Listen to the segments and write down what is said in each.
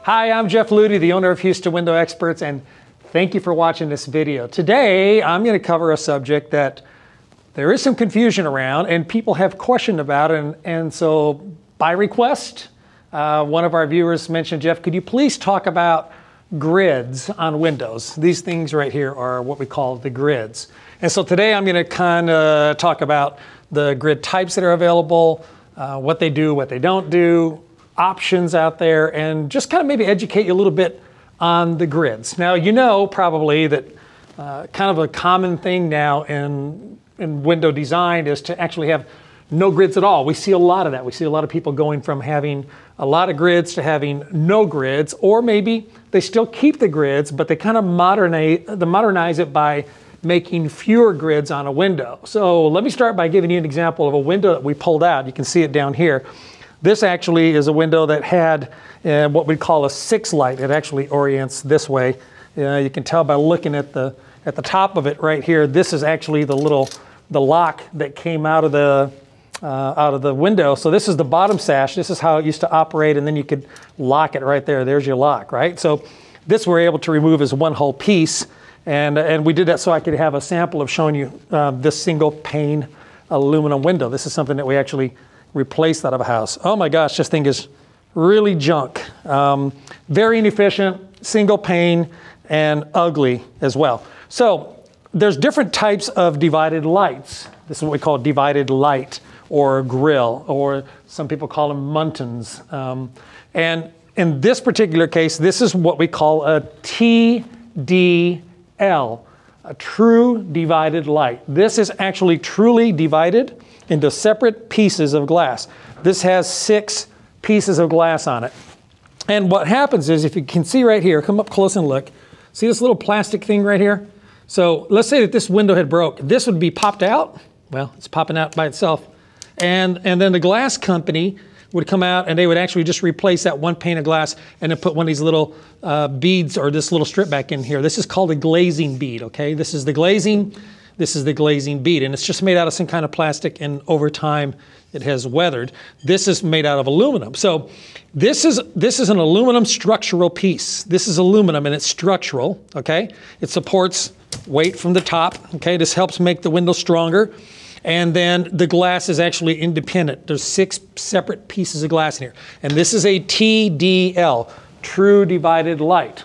Hi, I'm Jeff Ludy, the owner of Houston Window Experts, and thank you for watching this video. Today, I'm going to cover a subject that there is some confusion around and people have questioned about, and so by request, one of our viewers mentioned, Jeff, could you please talk about grids on windows? These things right here are what we call the grids. And so today I'm going to kind of talk about the grid types that are available, what they do, what they don't do, options out there, and just kind of maybe educate you a little bit on the grids. Now, you know probably that kind of a common thing now in window design is to actually have no grids at all. We see a lot of that. We see a lot of people going from having a lot of grids to having no grids, or maybe they still keep the grids, but they kind of modernize it by making fewer grids on a window. So let me start by giving you an example of a window that we pulled out. You can see it down here. This actually is a window that had what we call a 6 light. It actually orients this way. You can tell by looking at the top of it right here. This is actually the lock that came out of the window. So this is the bottom sash. This is how it used to operate, and then you could lock it right there. There's your lock, right? So this we're able to remove as one whole piece, and we did that so I could have a sample of showing you this single pane aluminum window. This is something that we actually replaced out of a house. Oh my gosh, this thing is really junk. Very inefficient, single pane, and ugly as well. So there's different types of divided lights. This is what we call divided light or grill, or some people call them muntins. And in this particular case, this is what we call a TDL, a true divided light. This is actually truly divided into separate pieces of glass. This has 6 pieces of glass on it. And what happens is, if you can see right here, come up close and look, see this little plastic thing right here? So let's say that this window had broke. This would be popped out. Well, it's popping out by itself. And then the glass company would come out and they would actually just replace that one pane of glass and then put one of these little beads or this little strip back in here. This is called a glazing bead, okay? This is the glazing bead, and it's just made out of some kind of plastic, and over time it has weathered. This is made out of aluminum. So this is an aluminum structural piece. This is aluminum and it's structural, okay? It supports weight from the top, okay? This helps make the window stronger. And then the glass is actually independent. There's 6 separate pieces of glass in here. And this is a TDL, true divided light.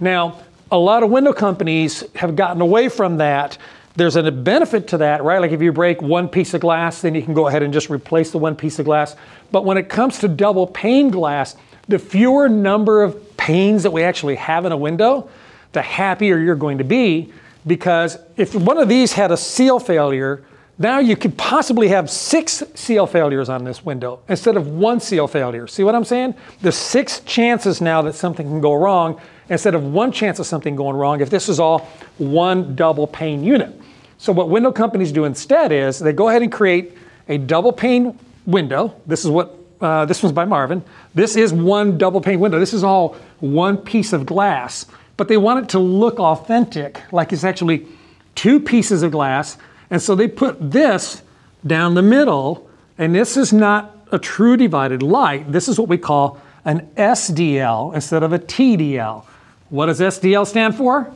Now, a lot of window companies have gotten away from that. There's a benefit to that, right? Like if you break one piece of glass, then you can go ahead and just replace the one piece of glass. But when it comes to double pane glass, the fewer number of panes that we actually have in a window, the happier you're going to be. Because if one of these had a seal failure, now you could possibly have 6 seal failures on this window instead of 1 seal failure. See what I'm saying? There's 6 chances now that something can go wrong instead of 1 chance of something going wrong if this is all one double pane unit. So what window companies do instead is they go ahead and create a double pane window. This is what, this one's by Marvin. This is one double pane window. This is all one piece of glass, but they want it to look authentic, like it's actually 2 pieces of glass. And so they put this down the middle, and this is not a true divided light. This is what we call an SDL instead of a TDL. What does SDL stand for?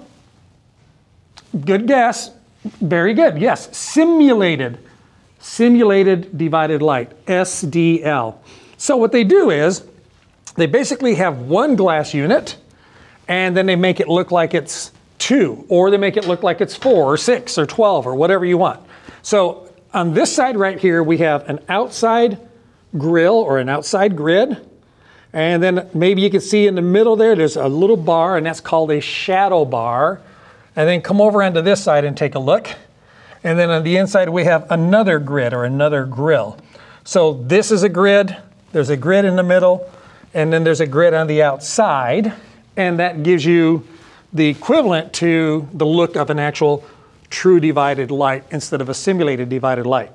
Good guess. Very good. Yes, simulated divided light, SDL. So what they do is they basically have one glass unit, and then they make it look like it's 2, or they make it look like it's 4 or 6 or 12 or whatever you want. So on this side right here, we have an outside grill or an outside grid. And then maybe you can see in the middle there's a little bar, and that's called a shadow bar. And then come over onto this side and take a look. And then on the inside, we have another grid or another grill. So this is a grid, there's a grid in the middle, and then there's a grid on the outside. And that gives you the equivalent to the look of an actual true divided light instead of a simulated divided light.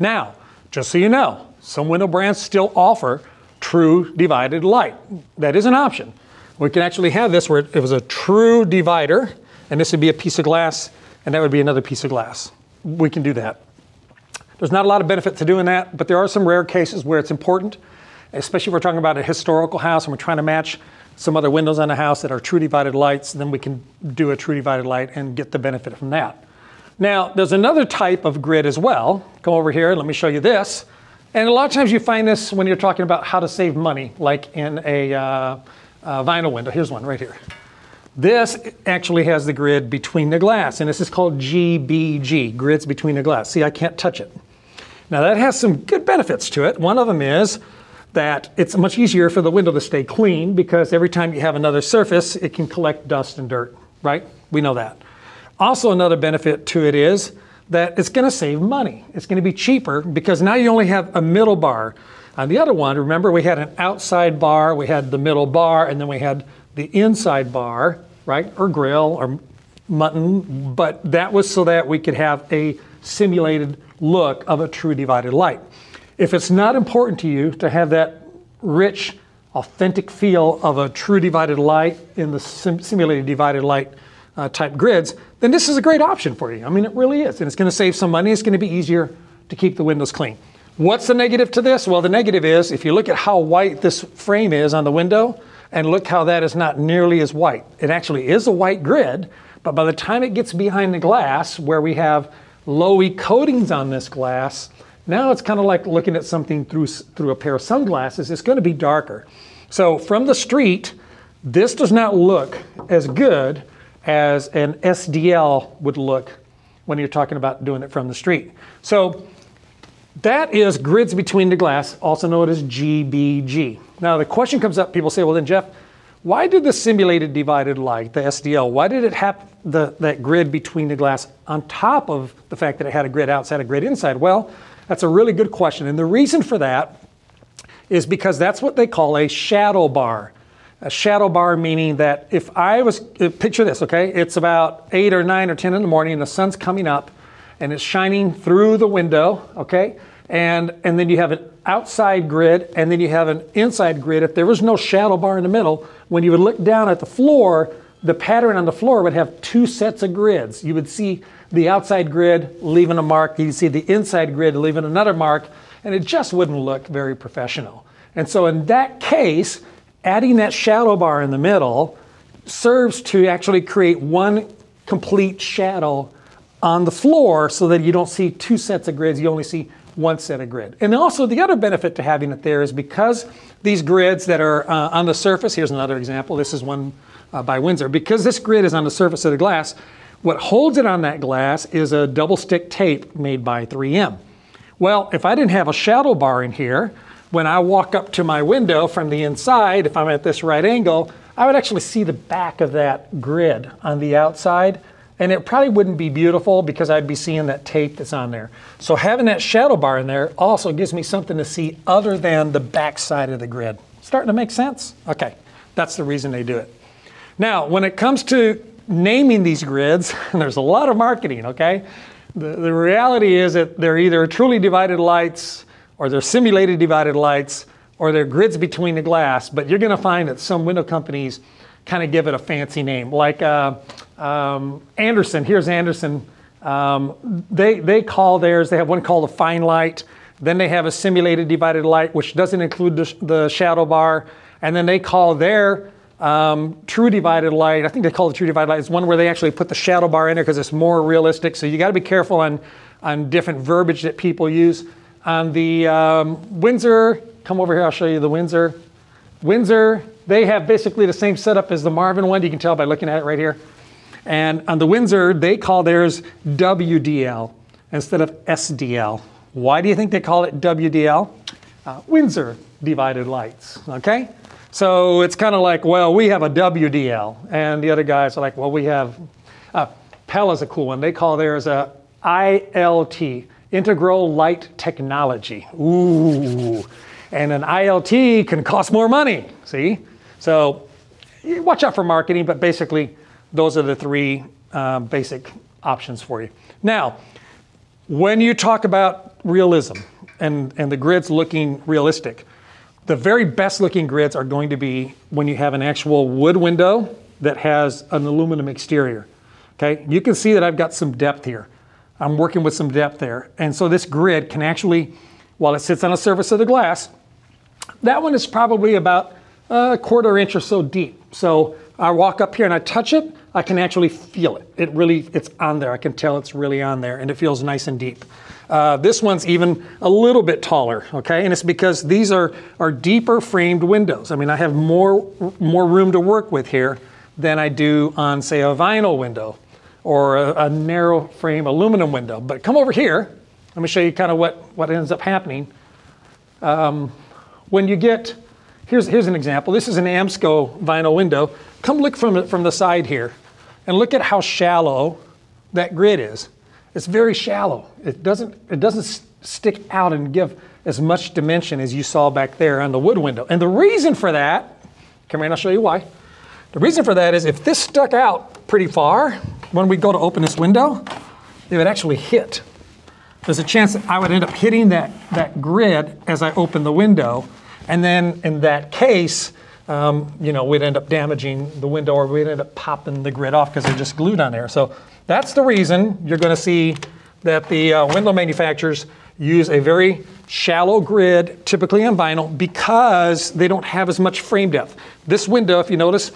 Now, just so you know, some window brands still offer true divided light. That is an option. We can actually have this where it was a true divider, and this would be a piece of glass, and that would be another piece of glass. We can do that. There's not a lot of benefit to doing that, but there are some rare cases where it's important. especially if we're talking about a historical house and we're trying to match some other windows on the house that are true divided lights, then we can do a true divided light and get the benefit from that. Now, there's another type of grid as well. Come over here and let me show you this. And a lot of times you find this when you're talking about how to save money, like in a vinyl window. Here's one right here. This actually has the grid between the glass, and this is called GBG, grids between the glass. See, I can't touch it. Now that has some good benefits to it. One of them is that it's much easier for the window to stay clean because every time you have another surface, it can collect dust and dirt, right? We know that. Also, another benefit to it is that it's going to save money. It's going to be cheaper because now you only have a middle bar. On the other one, remember we had an outside bar, we had the middle bar, and then we had the inside bar, right? Or grill or mutton, but that was so that we could have a simulated look of a true divided light. If it's not important to you to have that rich, authentic feel of a true divided light in the simulated divided light type grids, then this is a great option for you. I mean, it really is. And it's going to save some money. It's going to be easier to keep the windows clean. What's the negative to this? Well, the negative is if you look at how white this frame is on the window and look how that is not nearly as white. It actually is a white grid, but by the time it gets behind the glass where we have low-E coatings on this glass, now it's kind of like looking at something through a pair of sunglasses. It's going to be darker. So from the street, this does not look as good as an SDL would look when you're talking about doing it from the street. So that is grids between the glass, also known as GBG. Now the question comes up, people say, well then Jeff, why did the simulated divided light, the SDL, why did it have that grid between the glass on top of the fact that it had a grid outside, a grid inside? Well, that's a really good question. And the reason for that is because that's what they call a shadow bar. A shadow bar meaning that if I was, picture this, okay? It's about 8 or 9 or 10 in the morning and the sun's coming up and it's shining through the window, okay? And then you have an outside grid and then you have an inside grid. If there was no shadow bar in the middle, when you would look down at the floor, the pattern on the floor would have 2 sets of grids. You would see the outside grid leaving a mark, you'd see the inside grid leaving another mark, and it just wouldn't look very professional. And so in that case, adding that shadow bar in the middle serves to actually create one complete shadow on the floor so that you don't see 2 sets of grids, you only see 1 set of grid. And also the other benefit to having it there is because these grids that are on the surface, here's another example, this is one by Windsor, because this grid is on the surface of the glass, what holds it on that glass is a double stick tape made by 3M. Well, if I didn't have a shadow bar in here, when I walk up to my window from the inside, if I'm at this right angle, I would actually see the back of that grid on the outside, and it probably wouldn't be beautiful because I'd be seeing that tape that's on there. So having that shadow bar in there also gives me something to see other than the back side of the grid. Starting to make sense? Okay, that's the reason they do it. Now, when it comes to naming these grids, there's a lot of marketing, okay? The reality is that they're either truly divided lights, or they're simulated divided lights, or they're grids between the glass, but you're gonna find that some window companies kind of give it a fancy name. Like Anderson, here's Anderson. They call theirs, they have one called a fine light, then they have a simulated divided light, which doesn't include the shadow bar, and then they call their true divided light, I think they call it true divided light, it's one where they actually put the shadow bar in there because it's more realistic, so you gotta be careful on different verbiage that people use. On the Windsor, come over here, I'll show you the Windsor. Windsor, they have basically the same setup as the Marvin one. You can tell by looking at it right here. And on the Windsor, they call theirs WDL instead of SDL. Why do you think they call it WDL? Windsor divided lights, okay? So it's kind of like, well, we have a WDL. And the other guys are like, well, we have, Pella's a cool one. They call theirs a ILT. Integral Light Technology. Ooh, and an ILT can cost more money, see? So watch out for marketing, but basically those are the 3 basic options for you. Now, when you talk about realism and the grids looking realistic, the very best looking grids are going to be when you have an actual wood window that has an aluminum exterior, okay? You can see that I've got some depth here. I'm working with some depth there. And so this grid can actually, while it sits on the surface of the glass, That one is probably about a 1/4 inch or so deep. So I walk up here and I touch it, I can actually feel it. It's on there. I can tell it's really on there, and it feels nice and deep. This one's even a little bit taller, okay? And it's because these are deeper framed windows. I mean, I have more room to work with here than I do on, say, a vinyl window or a narrow frame aluminum window. But come over here, let me show you kind of what ends up happening. When you get, here's an example. This is an Amsco vinyl window. Come look from the side here and look at how shallow that grid is. It's very shallow. It doesn't stick out and give as much dimension as you saw back there on the wood window. And the reason for that, come here and I'll show you why. The reason for that is if this stuck out pretty far, when we go to open this window, it would actually hit. There's a chance that I would end up hitting that grid as I open the window. And then in that case, we'd end up damaging the window, or we'd end up popping the grid off because they're just glued on there. So that's the reason you're going to see that the window manufacturers use a very shallow grid, typically on vinyl, because they don't have as much frame depth. This window, if you notice,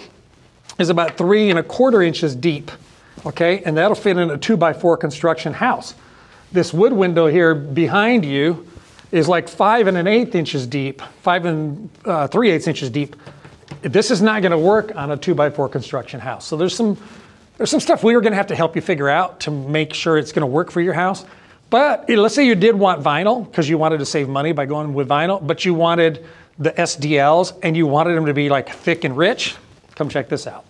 is about 3 1/4 inches deep, okay? And that'll fit in a 2x4 construction house. This wood window here behind you is like 5 1/8 inches deep, 5 3/8 inches deep. This is not going to work on a 2x4 construction house. So there's some stuff we're going to have to help you figure out to make sure it's going to work for your house. But let's say you did want vinyl because you wanted to save money by going with vinyl, but you wanted the SDLs and you wanted them to be like thick and rich. Come check this out.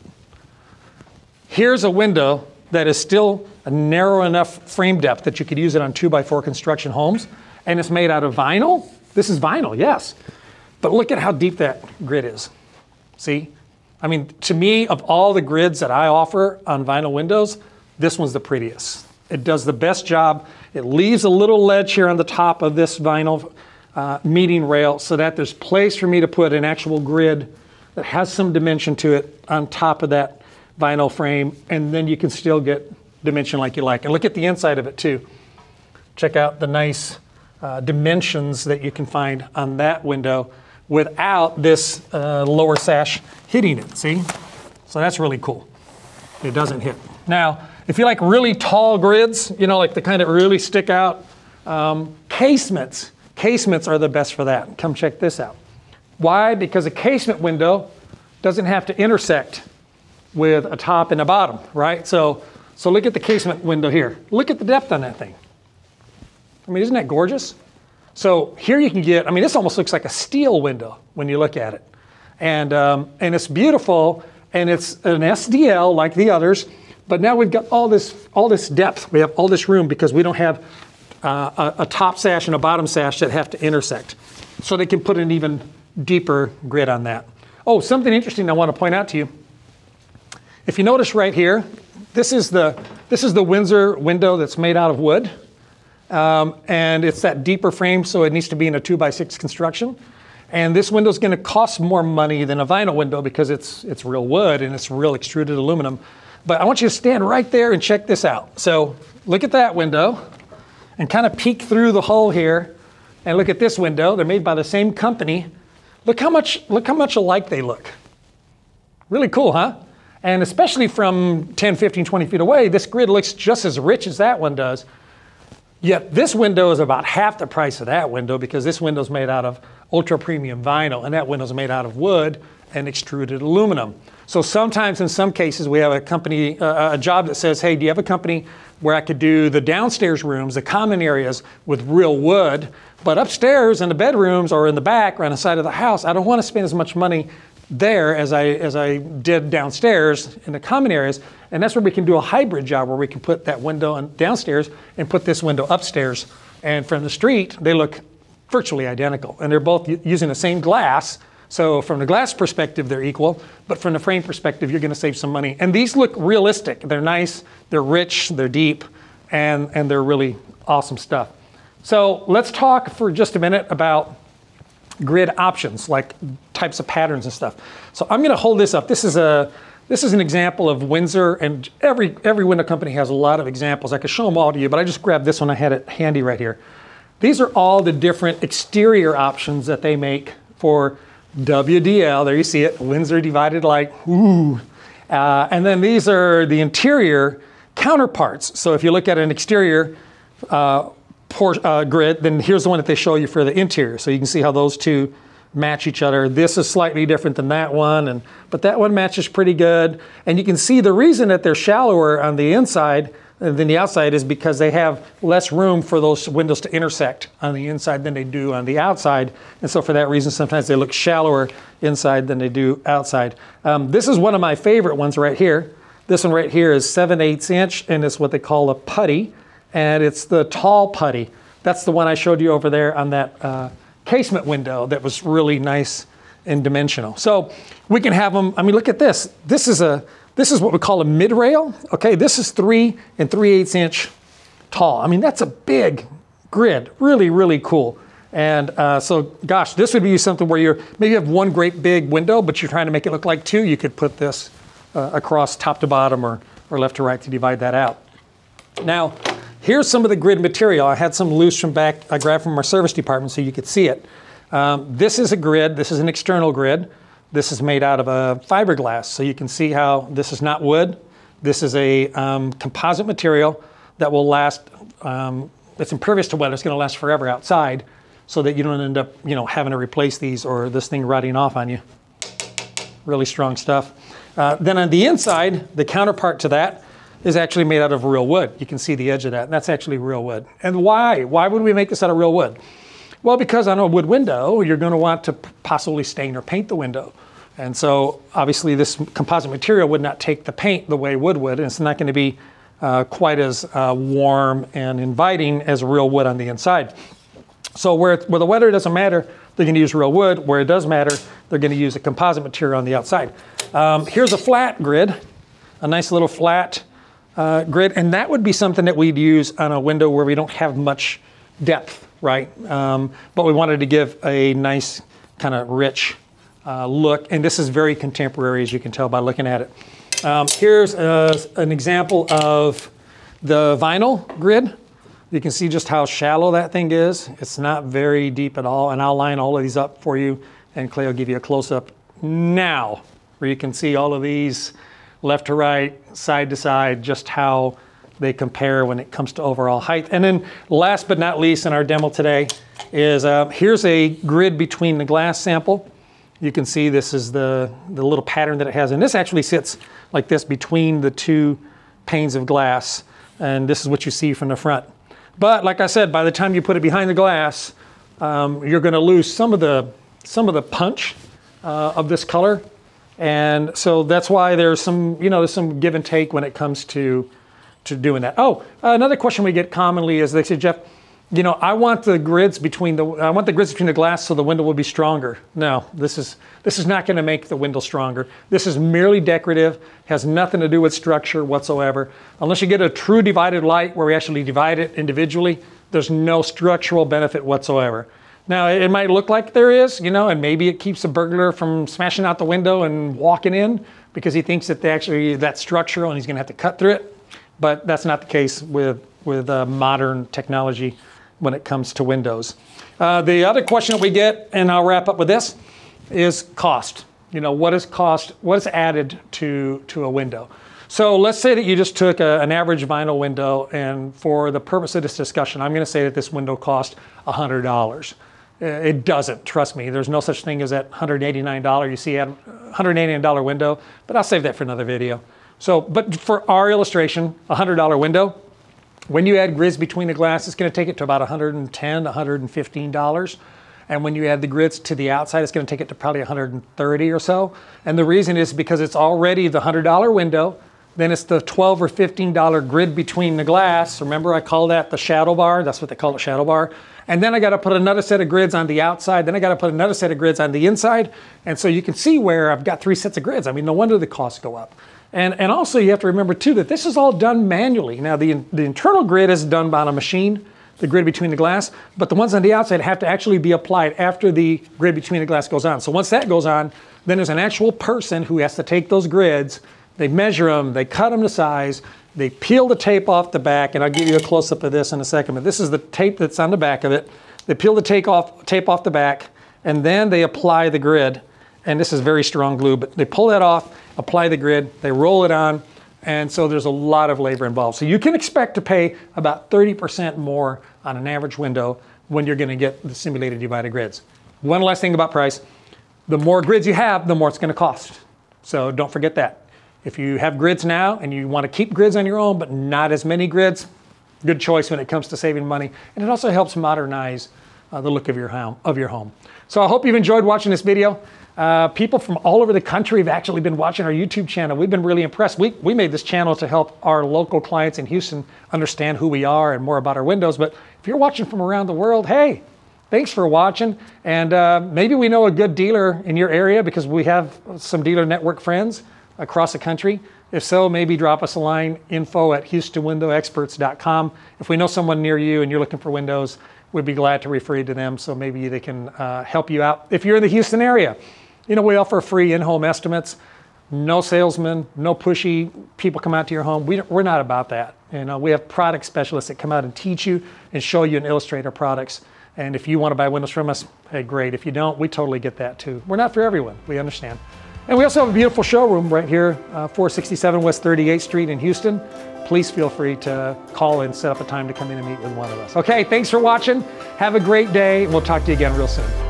Here's a window that is still a narrow enough frame depth that you could use it on 2x4 construction homes, and it's made out of vinyl. This is vinyl, yes, but look at how deep that grid is. See? I mean, to me, of all the grids that I offer on vinyl windows, this one's the prettiest. It does the best job. It leaves a little ledge here on the top of this vinyl meeting rail so that there's place for me to put an actual grid that has some dimension to it on top of that vinyl frame, and then you can still get dimension like you like. And look at the inside of it too. Check out the nice dimensions that you can find on that window without this lower sash hitting it, see? So that's really cool. It doesn't hit. Now, if you like really tall grids, like the kind that really stick out, casements are the best for that. Come check this out. Why? Because a casement window doesn't have to intersect with a top and a bottom, right? So look at the casement window here. Look at the depth on that thing. I mean, isn't that gorgeous? So here you can get, I mean, this almost looks like a steel window when you look at it. And it's beautiful, and it's an SDL like the others, but now we've got all this depth. We have all this room because we don't have a top sash and a bottom sash that have to intersect. So they can put an even deeper grid on that. Oh, something interesting I want to point out to you. If you notice right here, this is the Windsor window that's made out of wood. And it's that deeper frame, so it needs to be in a 2x6 construction. And this window is going to cost more money than a vinyl window because it's real wood and it's real extruded aluminum. But I want you to stand right there and check this out. So look at that window and kind of peek through the hole here and look at this window. They're made by the same company. Look how much alike they look. Really cool, huh? And especially from 10, 15, 20 feet away, this grid looks just as rich as that one does. Yet this window is about half the price of that window because this window is made out of ultra premium vinyl and that window is made out of wood and extruded aluminum. So sometimes in some cases we have a company, a job that says, hey, do you have a company where I could do the downstairs rooms, the common areas with real wood, but upstairs in the bedrooms or in the back or on the side of the house, I don't want to spend as much money there as I did downstairs in the common areas. And that's where we can do a hybrid job where we can put that window downstairs and put this window upstairs. And from the street, they look virtually identical. And they're both using the same glass. So from the glass perspective, they're equal. But from the frame perspective, you're going to save some money. And these look realistic. They're nice, they're rich, they're deep, and they're really awesome stuff. So let's talk for just a minute about grid options, like types of patterns and stuff. So I'm going to hold this up. This is an example of Windsor, and every window company has a lot of examples. I could show them all to you, but I just grabbed this one. I had it handy right here. These are all the different exterior options that they make for WDL. There you see it, Windsor divided light. Ooh. And then these are the interior counterparts. So if you look at an exterior grid, then here's the one that they show you for the interior. So you can see how those two match each other. This is slightly different than that one, but that one matches pretty good. And you can see the reason that they're shallower on the inside than the outside is because they have less room for those windows to intersect on the inside than they do on the outside. And so for that reason, sometimes they look shallower inside than they do outside. This is one of my favorite ones right here. This one right here is 7/8 inch, and it's what they call a putty. And it's the tall putty. That's the one I showed you over there on that casement window that was really nice and dimensional. So we can have them, I mean, look at this. This is what we call a mid rail. Okay, this is 3 3/8 inch tall. I mean, that's a big grid, really, really cool. And so, gosh, this would be something where maybe you have one great big window, but you're trying to make it look like two. You could put this across top to bottom or left to right to divide that out. Now, here's some of the grid material. I had some loose from back, I grabbed from our service department so you could see it. This is a grid, this is an external grid. This is made out of a fiberglass, so you can see how this is not wood. This is a composite material that will last, it's impervious to weather, it's gonna last forever outside so that you don't end up having to replace these or this thing rotting off on you. Really strong stuff. Then on the inside, the counterpart to that is actually made out of real wood. You can see the edge of that, and that's actually real wood. And why? Why would we make this out of real wood? Well, because on a wood window, you're going to want to possibly stain or paint the window. And so obviously this composite material would not take the paint the way wood would, and it's not going to be quite as warm and inviting as real wood on the inside. So where the weather doesn't matter, they're going to use real wood. Where it does matter, they're going to use a composite material on the outside. Here's a flat grid, a nice little flat grid, and that would be something that we'd use on a window where we don't have much depth. Right, but we wanted to give a nice kind of rich look, and this is very contemporary, as you can tell by looking at it. Here's an example of the vinyl grid. You can see just how shallow that thing is. It's not very deep at all, and I'll line all of these up for you, and Clay will give you a close-up now, where you can see all of these left to right, side to side, just how they compare when it comes to overall height. And then last but not least in our demo today is here's a grid between the glass sample. You can see this is the little pattern that it has, and this actually sits like this between the two panes of glass, and this is what you see from the front. But like I said, by the time you put it behind the glass, you're going to lose some of the punch of this color, and so that's why there's some there's some give and take when it comes to doing that. Oh, another question we get commonly is they say, Jeff, I want the grids between the glass so the window will be stronger. No, this is not going to make the window stronger. This is merely decorative, has nothing to do with structure whatsoever. Unless you get a true divided light where we actually divide it individually, there's no structural benefit whatsoever. Now, it might look like there is, and maybe it keeps a burglar from smashing out the window and walking in because he thinks that that's structural and he's going to have to cut through it. But that's not the case with modern technology when it comes to windows. The other question that we get, and I'll wrap up with this, is cost. What is cost? What is added to a window? So let's say that you just took an average vinyl window, and for the purpose of this discussion, I'm going to say that this window cost $100. It doesn't, trust me. There's no such thing as that $189 you see at $189 window, but I'll save that for another video. So, but for our illustration, a $100 window, when you add grids between the glass, it's going to take it to about $110, $115. And when you add the grids to the outside, it's going to take it to probably $130 or so. And the reason is because it's already the $100 window, then it's the $12 or $15 grid between the glass. Remember, I call that the shadow bar. That's what they call it, shadow bar. And then I got to put another set of grids on the outside. Then I got to put another set of grids on the inside. And so you can see where I've got 3 sets of grids. I mean, no wonder the costs go up. And also you have to remember too that this is all done manually. Now the internal grid is done by a machine, the grid between the glass, but the ones on the outside have to actually be applied after the grid between the glass goes on. So once that goes on, then there's an actual person who has to take those grids, they measure them, they cut them to size, they peel the tape off the back, and I'll give you a close-up of this in a second, but this is the tape that's on the back of it. They peel the tape off the back, and then they apply the grid. And this is very strong glue, but they pull that off, apply the grid, they roll it on, and so there's a lot of labor involved. So you can expect to pay about 30% more on an average window when you're going to get the simulated divided grids. One last thing about price. The more grids you have, the more it's going to cost. So don't forget that. If you have grids now and you want to keep grids on your own, but not as many grids, good choice when it comes to saving money. And it also helps modernize the look of your home. So I hope you've enjoyed watching this video. People from all over the country have actually been watching our YouTube channel. We've been really impressed. We made this channel to help our local clients in Houston understand who we are and more about our windows. But if you're watching from around the world, hey, thanks for watching. And maybe we know a good dealer in your area because we have some dealer network friends across the country. If so, maybe drop us a line, info@HoustonWindowExperts.com. If we know someone near you and you're looking for windows, we'd be glad to refer you to them so maybe they can help you out. If you're in the Houston area, you know, we offer free in-home estimates. No salesmen, no pushy people come out to your home. We're not about that. You know, we have product specialists that come out and teach you and show you and illustrate our products. And if you want to buy windows from us, hey, great. If you don't, we totally get that too. We're not for everyone. We understand. And we also have a beautiful showroom right here, 467 West 38th Street in Houston. Please feel free to call and set up a time to come in and meet with one of us. Okay, thanks for watching. Have a great day. We'll talk to you again real soon.